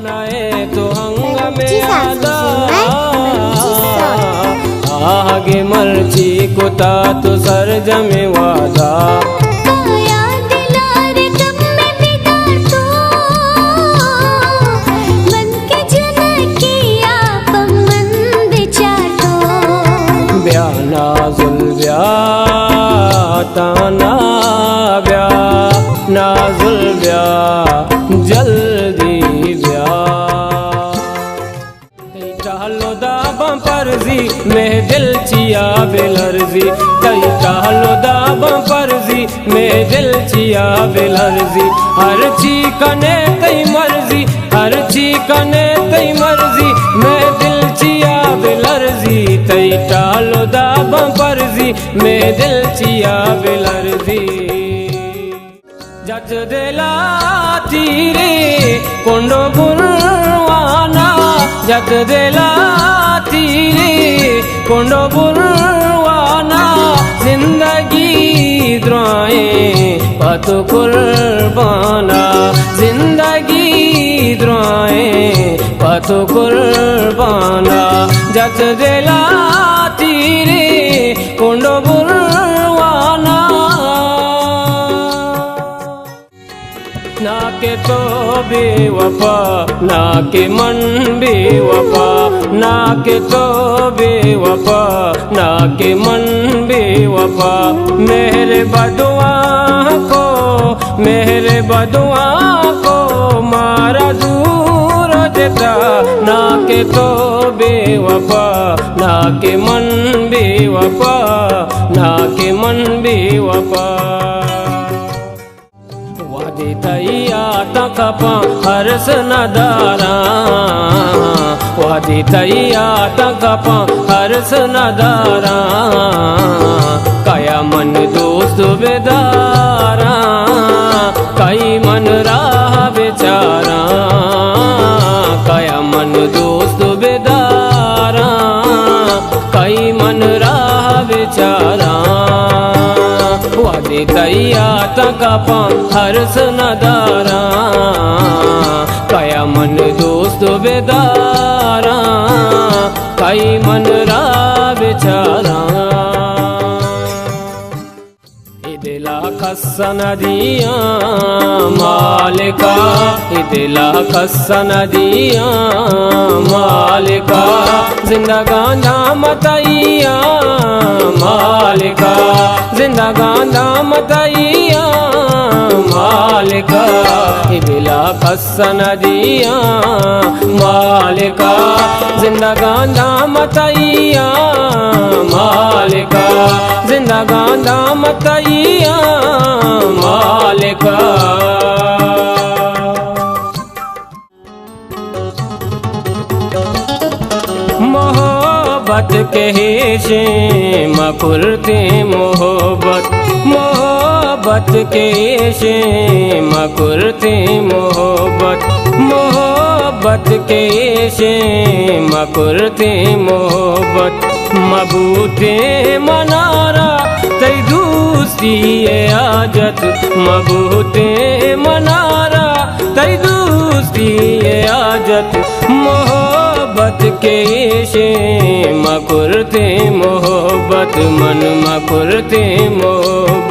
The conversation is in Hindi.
नए तो हंग में आदा आगे मर्ची कुता तो सर जमे वादा ताना ब्या नाजुल ब्या जल्दी ब्या टालो दाबम परजी में दिल चिया बेलर्जी कई टालो दाबम परजी में दिल चिया बेलर्जी हर ची कने तई मर्जी हर ची कने तई मर्जी में दिल चिया बेलर्जी तई टालो दाबम परजी में दिल चिया बेलर्जी जच देला तीरे कोंडो बुरवाना जच देला तीरे कोंडो बुरवाना जिंदगी द्रोए पतो कुर्बाना जिंदगी द्रोए पतो कुर्बाना जच देला तीरे कोंडो बुरवाना ना के तो बेवफा ना के मन बेवफा ना के तो बेवफा ना के मन बेवफा मेरे बदुआ को मारा दूर देता ना के तो बेवफा ना के मन बेवफा ना के मन बेवफा वादे तैया तकपा हर्ष नदारा वादे तैया तकपा हर्ष नदारा काया मन दोस्त बेदारा कई मन राह बेचारा काया मन दोस्त बेदारा कई मन राह बेचारा वादे तैया तकपा हर्ष नदारा काया मन दोस्त बेदारा कई मन राह बेचारा इदिला खसन दिया मालिका इदिला खसन दिया मालिका जिंदगान मतैया मालिका जिंदगान मतैया मालिका इदिला खसन दिया मालिका जिंदगान मतैया मालिका जिंदगान मतैया मालिका मोहब्बत के हेशे मकुरते मोहब्बत मोहब्बत के हेशे मकुरते मोहब्बत मोहब्बत के हेशे मकुरते मोहब्बत मबूते मनारा तई दूसरी आजत मबूते मनारा तई दूसरी आजत मोहब्बत के शे मकुरते मोहब्बत मन मकुरते मोहब्बत